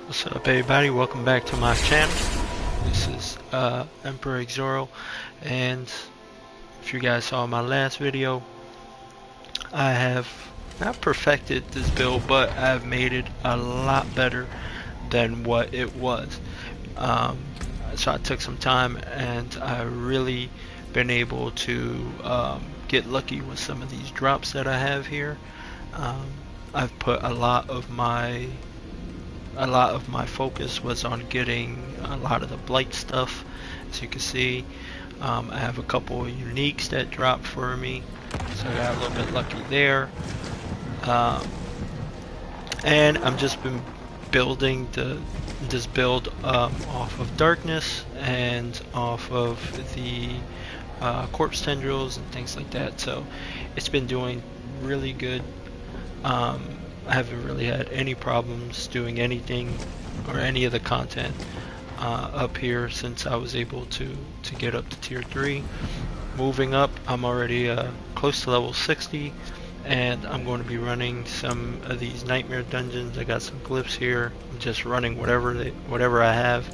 What's up, everybody? Welcome back to my channel. This is Emperor Xoro, and if you guys saw my last video, I have not perfected this build, but I've made it a lot better than what it was. So I took some time, and I really been able to get lucky with some of these drops that I have here. I've put a lot of my focus was on getting a lot of the blight stuff. As you can see, I have a couple of uniques that dropped for me, so I got a little bit lucky there. And I'm just been building this build off of darkness and off of the corpse tendrils and things like that. So it's been doing really good. I haven't really had any problems doing anything or any of the content up here since I was able to get up to tier 3. Moving up, I'm already close to level 60, and I'm going to be running some of these nightmare dungeons. I got some glyphs here. I'm just running whatever I have,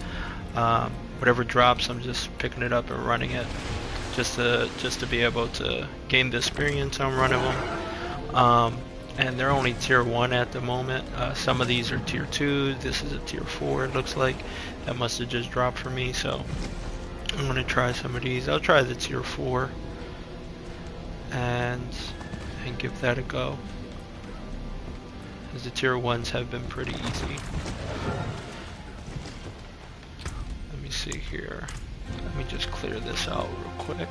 whatever drops. I'm just picking it up and running it, just to be able to gain the experience on running them. And they're only tier 1 at the moment. Some of these are tier 2. This is a tier 4, it looks like. That must have just dropped for me, so I'm going to try some of these. I'll try the tier 4 and give that a go, as the tier 1s have been pretty easy. Let me see here. Let me just clear this out real quick.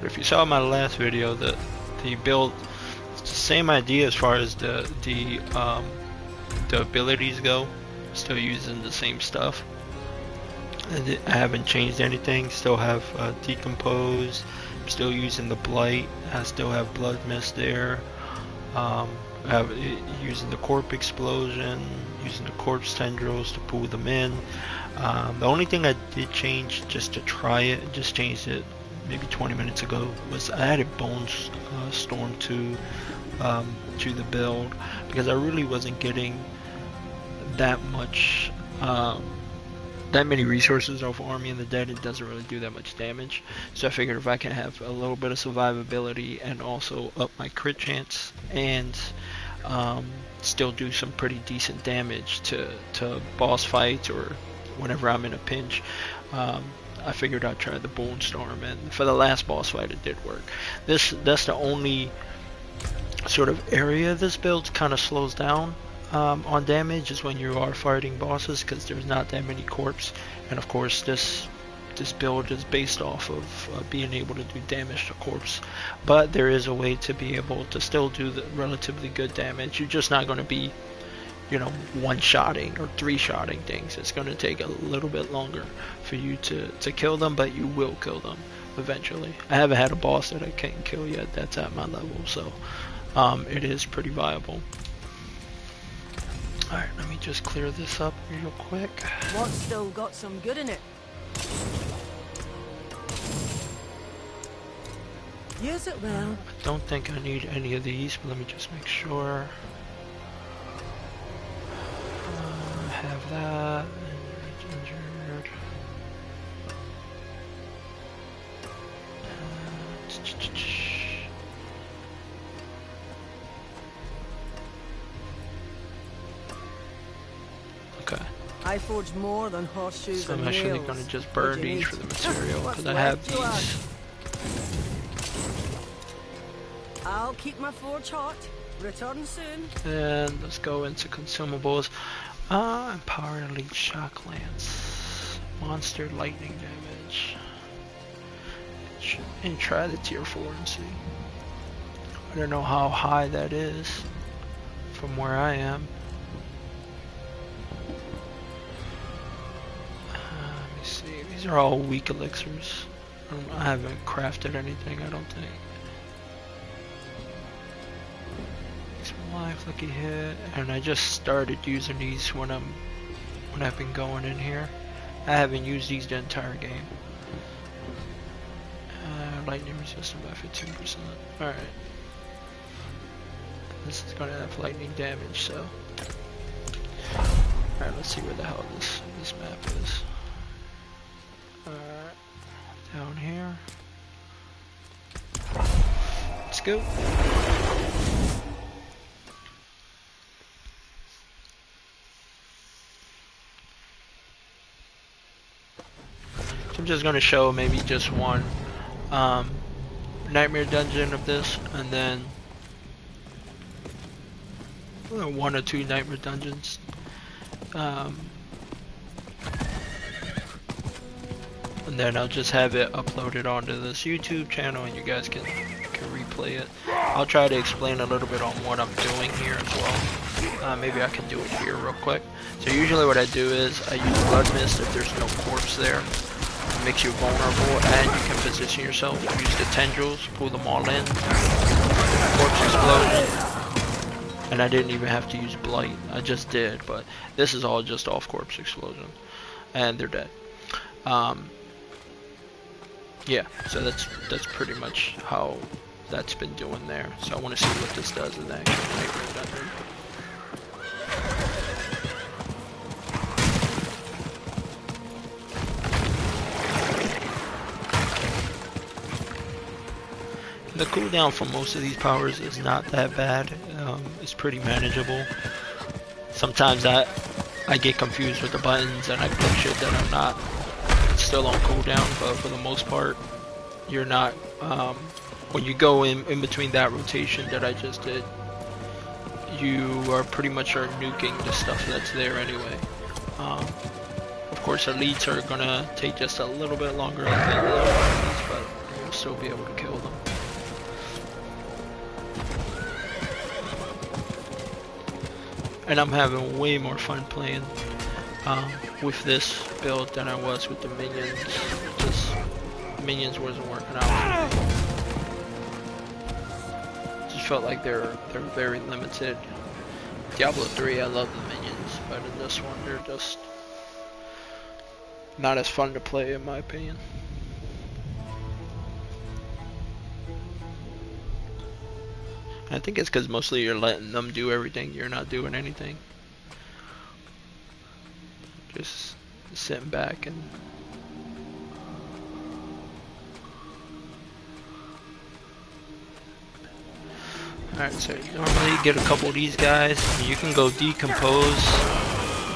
But if you saw my last video, the build, it's the same idea as far as the abilities go. Still using the same stuff. I haven't changed anything. Still have decompose. I'm still using the blight. I still have blood mist there. I have using the corpse explosion, using the corpse tendrils to pull them in. The only thing I did change just to try it, just changed it maybe 20 minutes ago, was I added bones storm to the build, because I really wasn't getting that much that many resources off Army of the Dead. It doesn't really do that much damage, so I figured if I can have a little bit of survivability and also up my crit chance and still do some pretty decent damage to boss fights or whenever I'm in a pinch, I figured I'd try the Bone Storm, and for the last boss fight it did work. That's the only sort of area this build kind of slows down on damage, is when you are fighting bosses, because there's not that many corpse, and of course this build is based off of being able to do damage to corpse, but there is a way to be able to still do the relatively good damage. You're just not going to be, you know, one-shotting or three-shotting things. It's going to take a little bit longer for you to kill them, but you will kill them eventually. I haven't had a boss that I can't kill yet that's at my level, so it is pretty viable. Alright, let me just clear this up real quick. What's still got some good in it? Use it well. I don't think I need any of these, but let me just make sure. Have that. Injured. Okay. I forged more than horseshoes So I'm and actually nails. going to just burn these for the material, because I have these. I'll keep my forge hot. Return soon. And let's go into consumables. Empower Elite Shock Lance. Monster lightning damage. And try the tier 4 and see. I don't know how high that is from where I am. Let me see. These are all weak elixirs. I haven't crafted anything, I don't think. Life, lucky hit, and I just started using these when I've been going in here. I haven't used these the entire game. Lightning resistant by 15%. Alright. This is gonna have lightning damage, so Alright, let's see where the hell this map is. Alright, down here. Let's go. So I'm just going to show maybe just one nightmare dungeon of this, and then one or two nightmare dungeons. And then I'll just have it uploaded onto this YouTube channel, and you guys can replay it. I'll try to explain a little bit on what I'm doing here as well. Maybe I can do it here real quick. So usually what I do is I use blood mist if there's no corpse there. It makes you vulnerable, and you can position yourself. Use the tendrils, pull them all in. Corpse explosion. And I didn't even have to use blight. I just did, but this is all just off corpse explosion, and they're dead. Yeah, so that's pretty much how that's been doing there. So I want to see what this does in the actual nightmare dungeon. The cooldown for most of these powers is not that bad. It's pretty manageable. Sometimes I get confused with the buttons and I click shit that I'm not still on cooldown, but for the most part, you're not. When you go in between that rotation that I just did, you are pretty much nuking the stuff that's there anyway. Of course, elites are gonna take just a little bit longer than the other enemies, but you'll still be able to kill them. And I'm having way more fun playing with this build than I was with the minions. Just minions wasn't working out. Just felt like they're very limited. Diablo 3, I love the minions, but in this one they're just not as fun to play in my opinion. I think it's because mostly you're letting them do everything, you're not doing anything. Just sitting back and... Alright, so normally you get a couple of these guys, and you can go decompose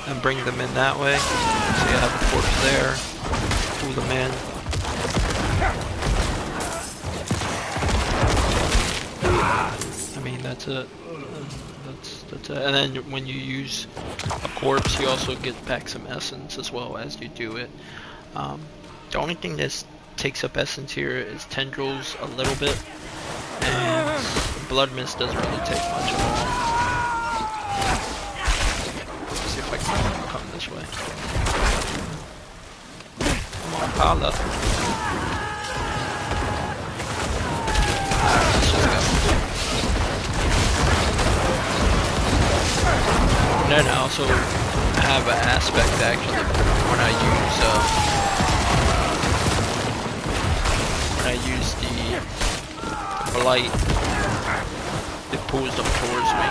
and bring them in that way. So you have a corpse there, pull them in. I mean, that's it. That's it. And then when you use a corpse, you also get back some essence as well as you do it. The only thing that takes up essence here is tendrils a little bit, and blood mist doesn't really take much at all. Let's see if I can come this way. Come on, Paula. Alright, let's just go. And then I also have an aspect actually when I use the blight, it pulls them towards me.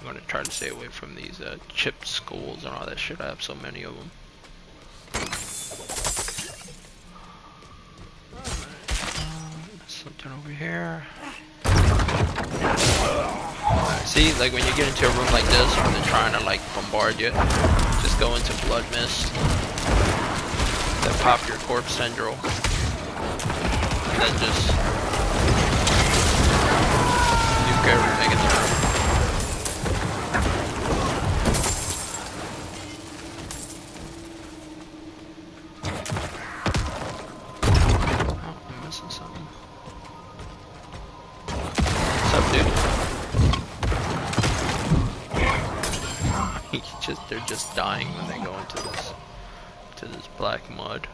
I'm gonna try to stay away from these chipped skulls and all that shit. I have so many of them. Something over here. See, like when you get into a room like this, when they're trying to like bombard you, just go into blood mist, then pop your corpse tendril, and then just nuke everything in the room. Oh, I'm missing something. What's up, dude? They're just dying when they go into this black mud.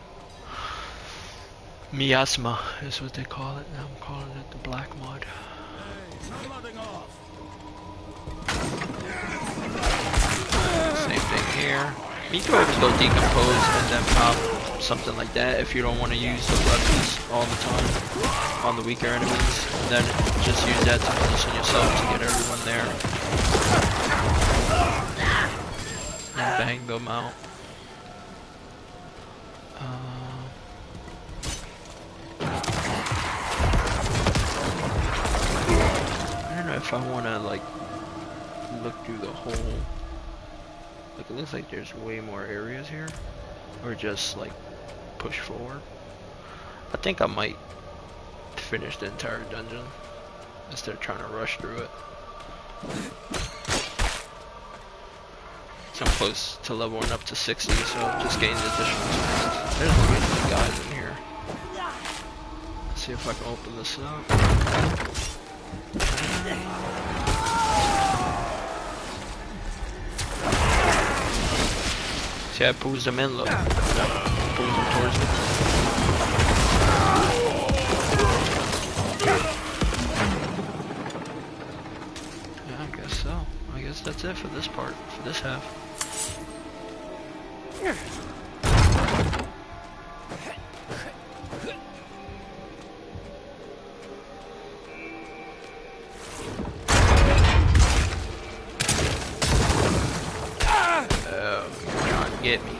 Miasma is what they call it. Now I'm calling it the black mud. Same thing here. You can always go decompose and then pop something like that if you don't want to use the weapons all the time on the weaker enemies. And then just use that to position yourself to get everyone there. And bang them out. I don't know if I want to like look through the whole. Like it looks like there's way more areas here, or just like push forward. I think I might finish the entire dungeon instead of trying to rush through it. So I'm close to leveling up to 60, so just gain the additional strength. There's way many guys in here. Let's see if I can open this up. See, I pulls them in, look. Pulls them towards me. Yeah, I guess so. I guess that's it for this part, for this half. Get me.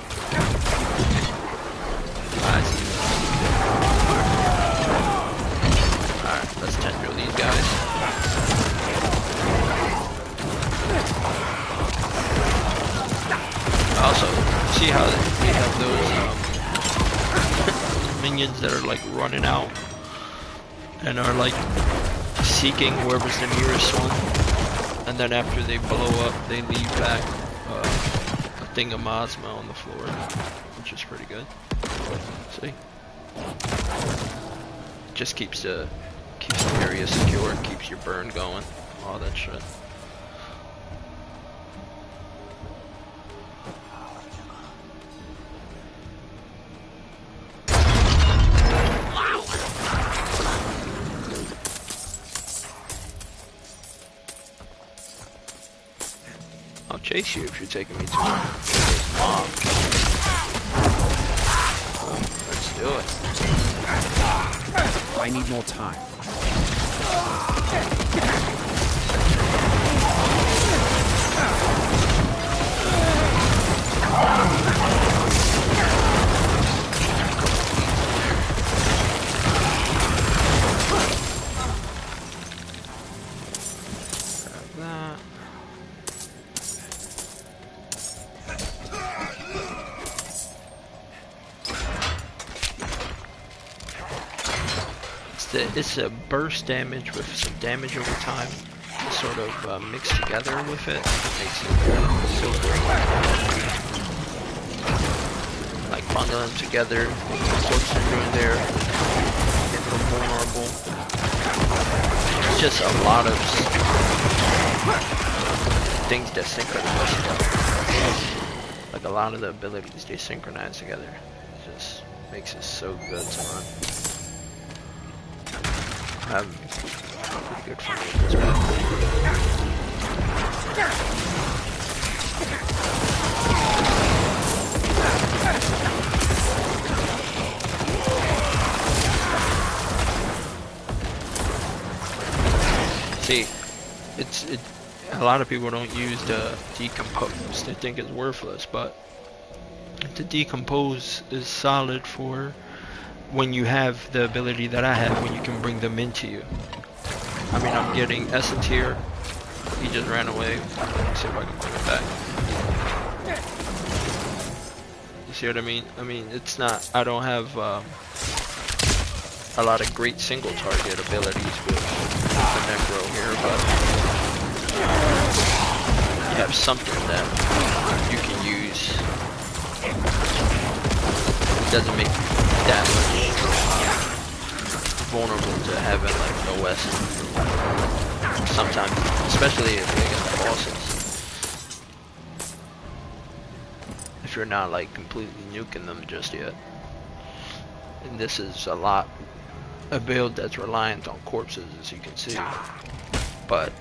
Alright, let's tendril these guys. Also, see how we have those minions that are like running out and are like seeking whoever's the nearest one, and then after they blow up, they leave back thing of Mosma on the floor, which is pretty good. See? Just keeps the area secure, keeps your burn going, all that shit. I'll chase you if you're taking me too long. Let's do it. I need more time. It's a burst damage with some damage over time, sort of mixed together with it. It makes it so great. Like bundling them together, corpses doing there, get them vulnerable. It's just a lot of things that synchronize. Like a lot of the abilities they synchronize together. It just makes it so good to run. I'm pretty good fun with this one. See, a lot of people don't use the decompose. They think it's worthless, but the decompose is solid for when you have the ability that I have, when you can bring them into you. I mean, I'm getting Essence here. He just ran away. Let's see if I can bring him back. You see what I mean? I mean, it's not, I don't have a lot of great single target abilities with the Necro here, but you have something that you can use. It doesn't make you that much vulnerable to having like no weapon. Sometimes, especially if you're against bosses. If you're not like completely nuking them just yet. And this is a build that's reliant on corpses, as you can see. But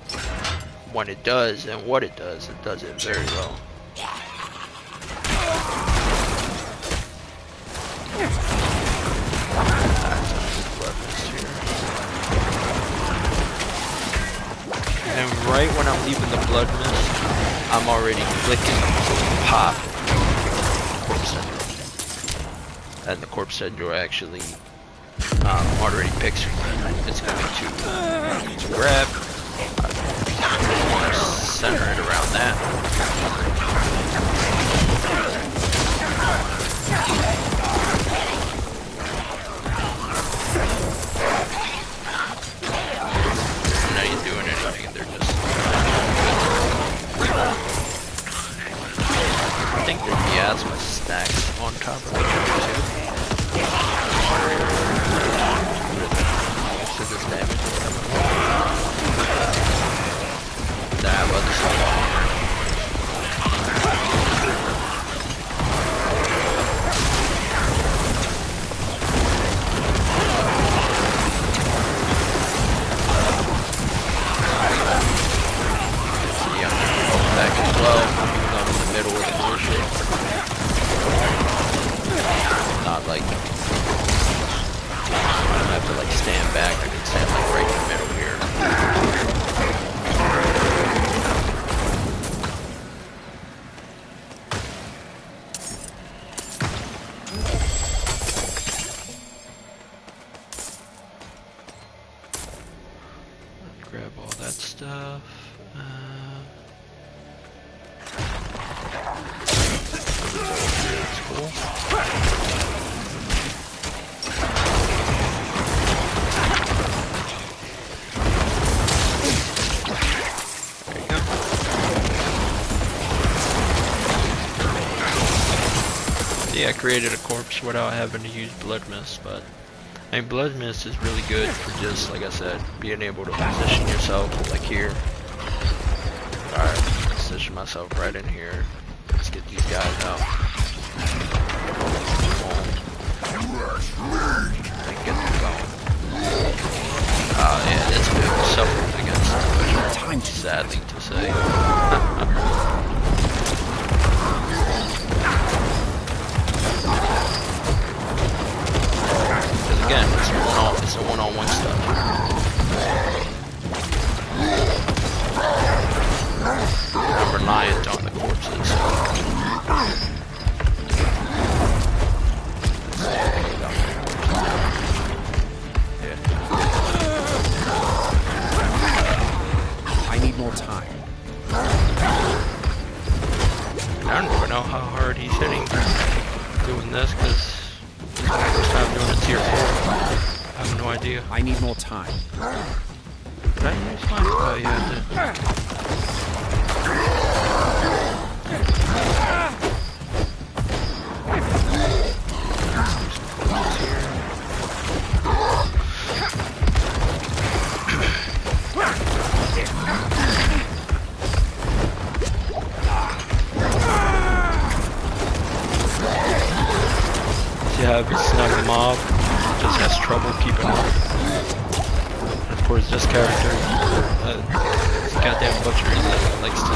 when it does and what it does it very well. right when I'm leaving the blood mist, I'm already clicking to pop corpse syndrome. And the corpse syndrome actually already picks it's going to grab. I want to center it around that. Now you're doing anything, they're just. I think there's miasma stacks on top of each other too. So this damage. Nah, well, this is back as well, even though I'm in the middle of the bullshit. Not like I don't have to like stand back, I can stand like right in the middle here. Grab all that stuff. That's cool. There you go. Yeah, I created a corpse without having to use blood mist, but I mean, blood mist is really good for just, like I said, being able to position yourself, like here. Alright, position myself right in here. Let's get these guys out. And get them going. Oh yeah, this build suffered against time, sadly to say. Again, it's a one-on-one stuff. I'm reliant on the corpses. Yeah. I need more time. I don't even know how hard he's hitting doing this, because first time doing a tier 4. I have no idea. I need more time. Did I use mine? Oh yeah, I did. See how if you snag the mob, just has trouble keeping up. And of course, this character, this goddamn butcher, likes to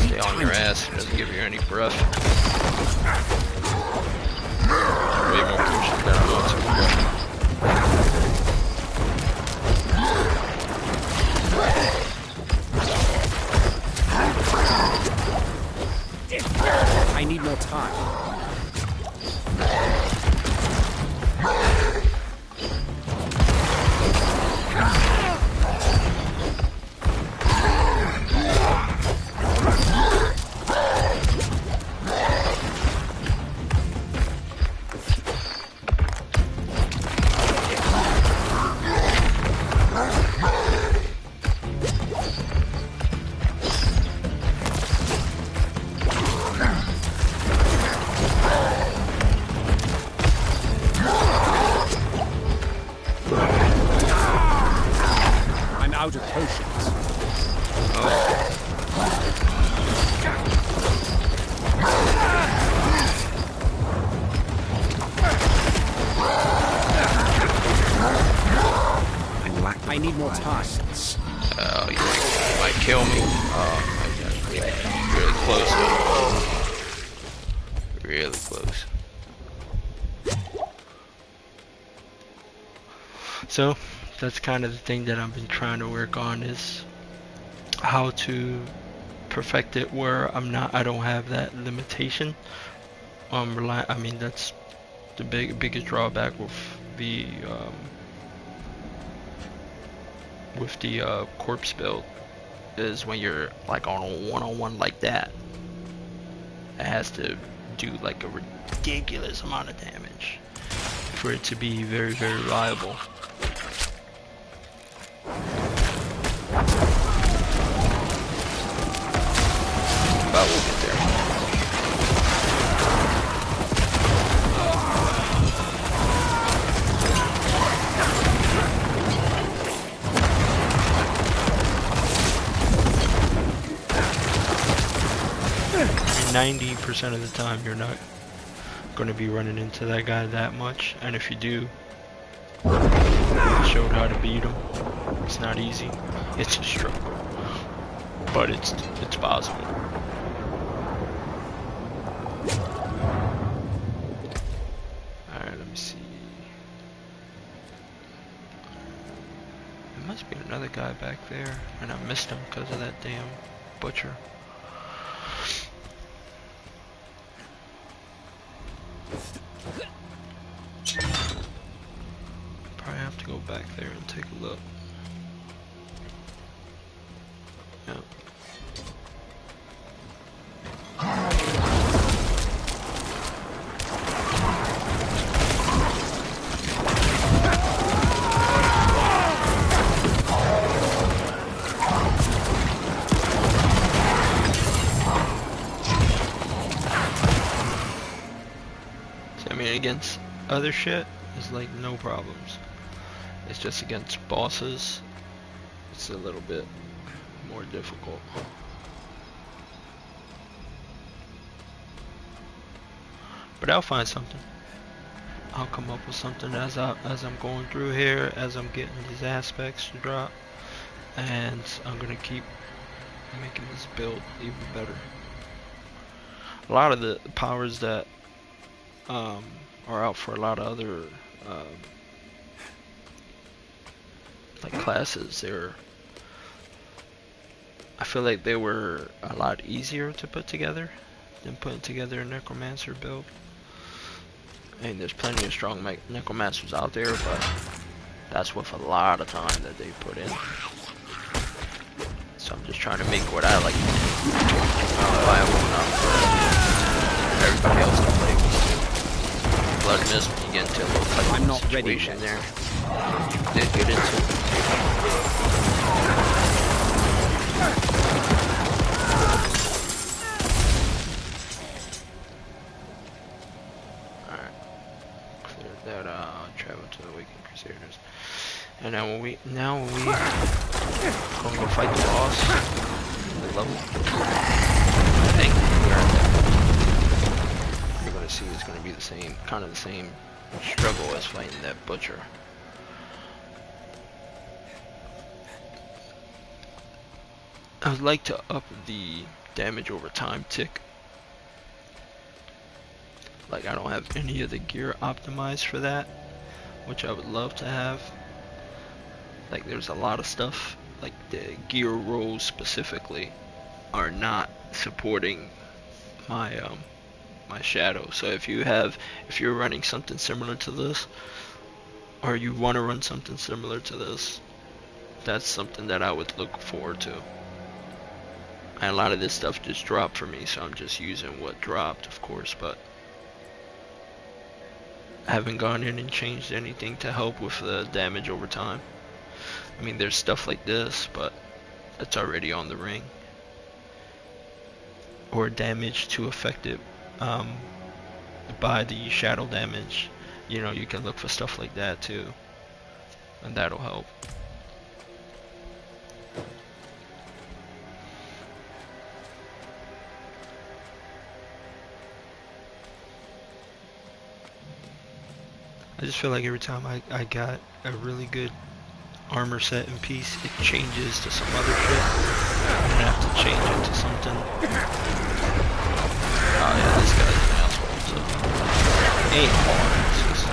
stay on your ass. He doesn't give you any breath. Way more potions than I want to. I need more time. Out of potions. I need more time. Oh, you might kill me. Oh my god. Really close though. Really close. So that's kind of the thing that I've been trying to work on, is how to perfect it where I don't have that limitation. I mean, that's the biggest drawback with the corpse build, is when you're like on a one-on-one like that, it has to do like a ridiculous amount of damage for it to be very, very viable. But we'll get there. I mean, 90% of the time you're not going to be running into that guy that much, and if you do, I showed how to beat him. It's not easy. It's a struggle, but it's possible. Alright, let me see. There must be another guy back there, and I missed him because of that damn butcher. Probably have to go back there and take a look. Yep. I mean, against other shit, it's like no problems. It's just against bosses, it's a little bit more difficult. But I'll find something. I'll come up with something as I'm going through here, as I'm getting these aspects to drop, and I'm gonna keep making this build even better. A lot of the powers that are out for a lot of other like classes, I feel like they were a lot easier to put together than putting together a Necromancer build. I mean, there's plenty of strong Necromancers out there, but that's with a lot of time that they put in. So I'm just trying to make what I like viable enough for everybody else to play with. Blood Mist, you get into a little type I'm of not ready situation yet. there. Did get into. Alright. Clear that out. Travel to the Awakened Crusaders. And now when we gonna go fight the boss. The level. I think we're at that. You're gonna see it's gonna be the same, kind of the same struggle as fighting that butcher. I would like to up the damage over time tick. Like, I don't have any of the gear optimized for that, which I would love to have. Like, there's a lot of stuff, like the gear rolls specifically are not supporting my my shadow. So if you're running something similar to this, or you want to run something similar to this, that's something that I would look forward to. And a lot of this stuff just dropped for me, so I'm just using what dropped, of course, but I haven't gone in and changed anything to help with the damage over time. I mean, there's stuff like this, but it's already on the ring. Or damage to affect it by the shadow damage. You know, you can look for stuff like that too, and that'll help. I just feel like every time I got a really good armor set and piece, it changes to some other shit. I'm gonna have to change it to something. Oh yeah, this guy's an asshole, so ain't hard, it's just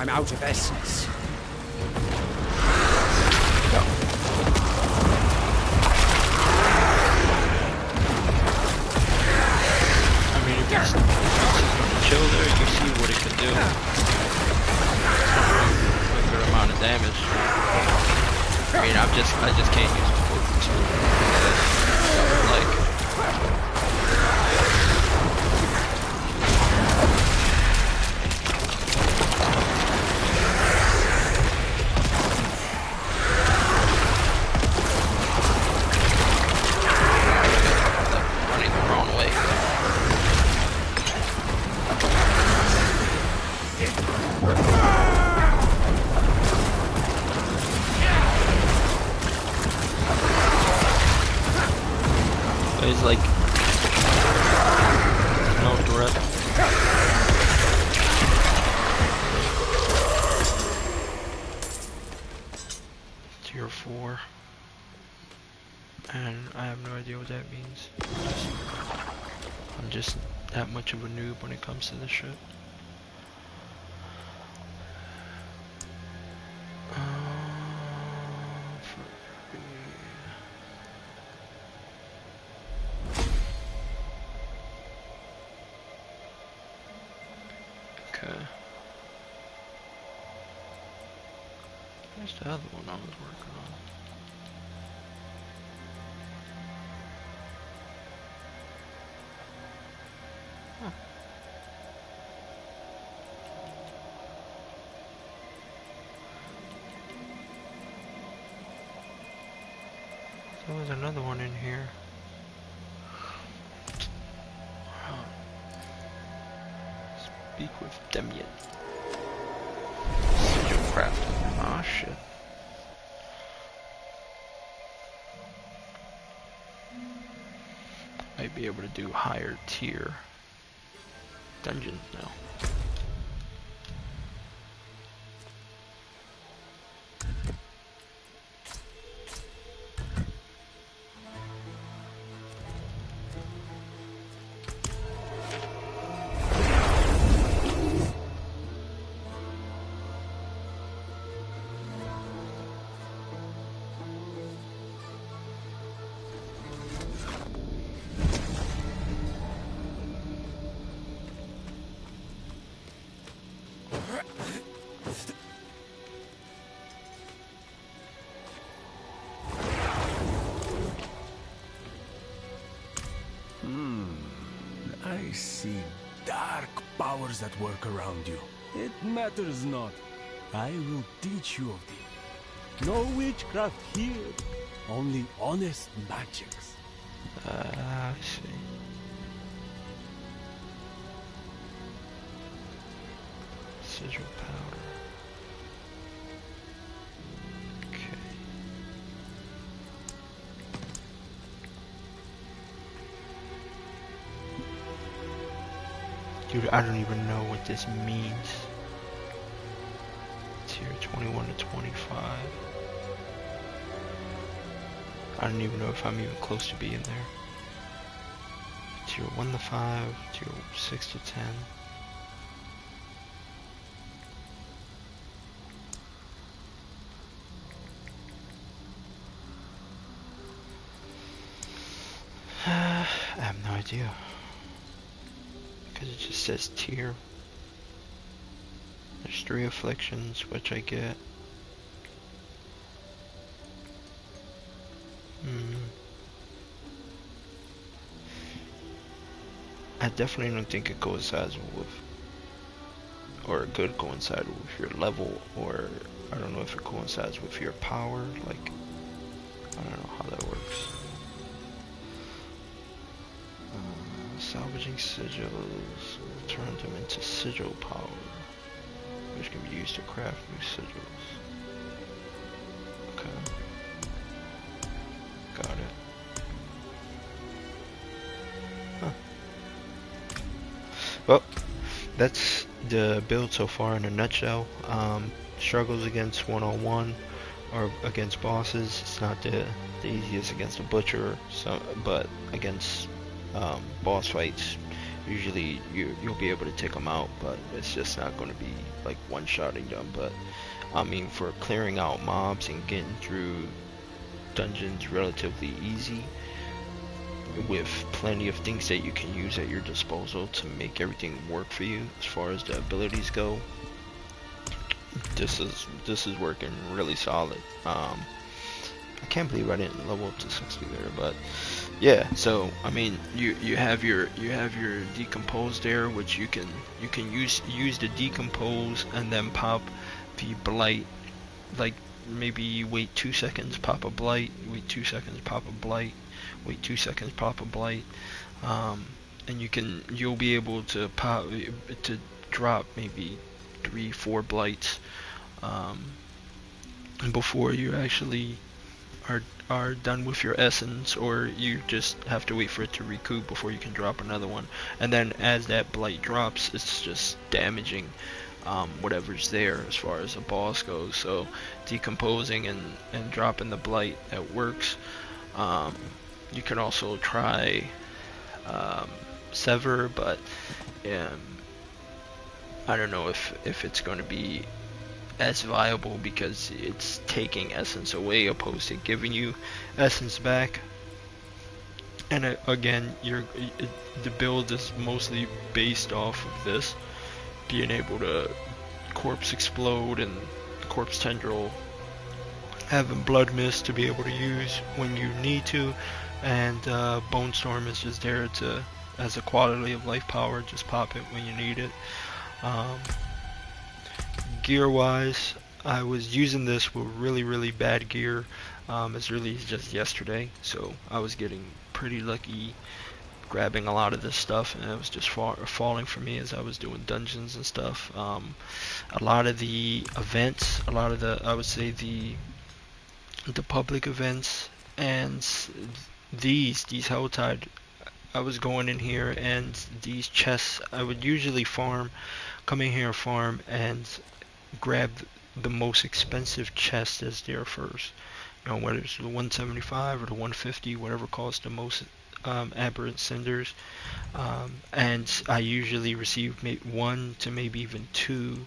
I'm out of essence. I mean, if it's chill there, you see what it can do. A good amount of damage. I mean, I just can't use the focus. Like. Running the wrong way. He's like no threat. Tier 4. And I have no idea what that means. I'm just that much of a noob when it comes to this shit. Okay. Where's the other one I was working on? Huh. There was another one in here. Speak with Demian. Sigil craft. Ah, shit. Might be able to do higher tier dungeons now. I see dark powers that work around you. It matters not. I will teach you of them. No witchcraft here. Only honest magics. I see. Sigil powder. Okay. Dude, I don't even know what this means. Tier 21 to 25. I don't even know if I'm even close to being there. Tier 1 to 5, tier 6 to 10. I have no idea. Because it just says tier. There's 3 afflictions, which I get. I definitely don't think it coincides with, or it could coincide with your level, or I don't know if it coincides with your power. Like, I don't know how that works. Salvaging sigils will turn them into sigil power, which can be used to craft new sigils. Okay. Got it. Huh. Well, that's the build so far in a nutshell. Struggles against one-on-one or against bosses. It's not the easiest against a butcher, so but against boss fights, usually you'll be able to take them out, but it's just not going to be like one-shotting them. But I mean, for clearing out mobs and getting through dungeons relatively easy, with plenty of things that you can use at your disposal to make everything work for you as far as the abilities go, this is working really solid. I can't believe I didn't level up to 60 there, but yeah. So I mean, you have your decompose there, which you can use the decompose and then pop the blight. Like maybe wait 2 seconds, pop a blight, wait 2 seconds, pop a blight, wait 2 seconds, pop a blight, and you'll be able to drop maybe 3-4 blights before you actually are done with your essence, or you just have to wait for it to recoup before you can drop another one. And then as that blight drops, it's just damaging whatever's there as far as a boss goes. So decomposing and dropping the blight, that works. You can also try sever, but I don't know if it's going to be as viable, because it's taking essence away opposed to giving you essence back. And again, the build is mostly based off of this, being able to corpse explode and corpse tendril, having blood mist to be able to use when you need to, and bone storm is just there to as a quality of life power. Just pop it when you need it. Gear wise, I was using this with really bad gear as early as just yesterday, so I was getting pretty lucky grabbing a lot of this stuff, and it was just falling for me as I was doing dungeons and stuff. A lot of the events, I would say the public events, and these Helltide, I was going in here, and these chests I would usually come in here, farm, and grab the most expensive chest that's there first. You know, whether it's the 175 or the 150, whatever costs the most aberrant cinders. And I usually receive one to maybe even two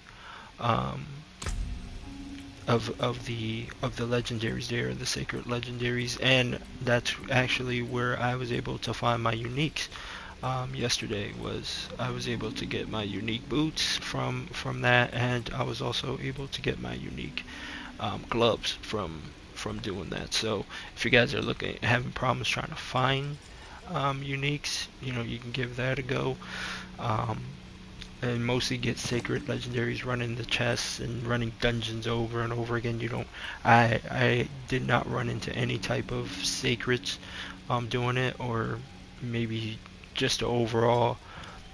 of the legendaries there, the sacred legendaries, and that's actually where I was able to find my uniques. Yesterday I was able to get my unique boots from that, and I was also able to get my unique gloves from doing that. So if you guys are having problems trying to find uniques, you know, you can give that a go. And mostly get sacred legendaries, running the chests and running dungeons over and over again. I did not run into any type of sacreds doing it, or maybe just the overall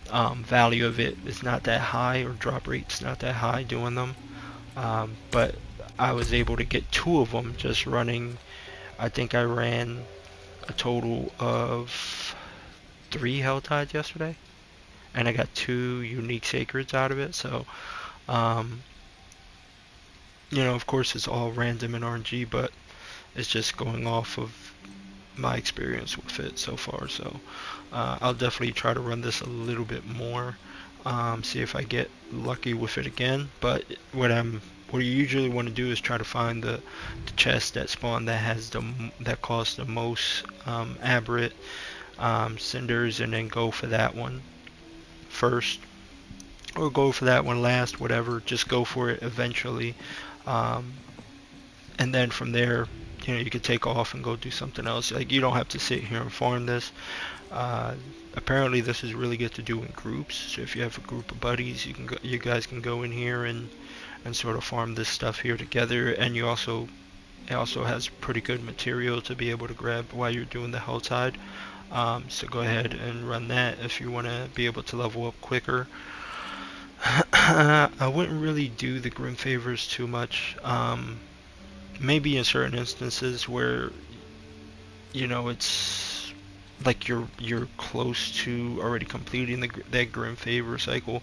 value of it is not that high, or drop rate's not that high doing them. But I was able to get 2 of them just running. I think I ran a total of 3 Helltides yesterday, and I got 2 unique sacreds out of it. So you know, of course it's all random and RNG, but it's just going off of my experience with it so far. So I'll definitely try to run this a little bit more, see if I get lucky with it again. But what you usually want to do is try to find the chest that spawn that costs the most aberrant cinders, and then go for that one first, or go for that one last, whatever. Just go for it eventually, and then from there, you know, you could take off and go do something else. Like, you don't have to sit here and farm this. Apparently this is really good to do in groups, so if you have a group of buddies, you guys can go in here and sort of farm this stuff here together. And it also has pretty good material to be able to grab while you're doing the Helltide. So go ahead and run that if you want to be able to level up quicker. I wouldn't really do the Grim Favors too much. Maybe in certain instances where, you know, it's like you're close to already completing that Grim Favor cycle.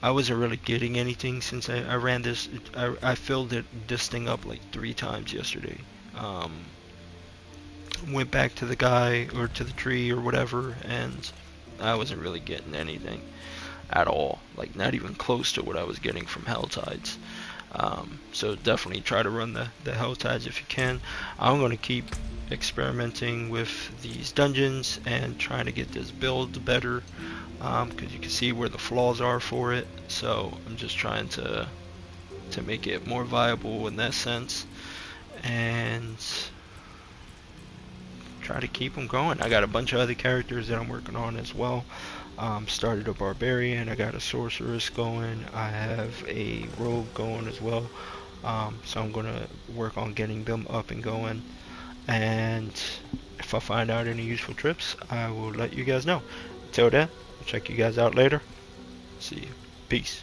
I wasn't really getting anything since I ran this. I filled this thing up like 3 times yesterday. Went back to the guy, or to the tree, or whatever, and I wasn't really getting anything at all, like not even close to what I was getting from Helltides. So definitely try to run the Helltides if you can. I'm going to keep experimenting with these dungeons and trying to get this build better, because you can see where the flaws are for it. So I'm just trying to make it more viable in that sense, and try to keep them going. I got a bunch of other characters that I'm working on as well. Started a barbarian, I got a sorceress going, I have a rogue going as well. So I'm gonna work on getting them up and going, and if I find out any useful trips, I will let you guys know. Until then, I'll check you guys out later. See you. Peace.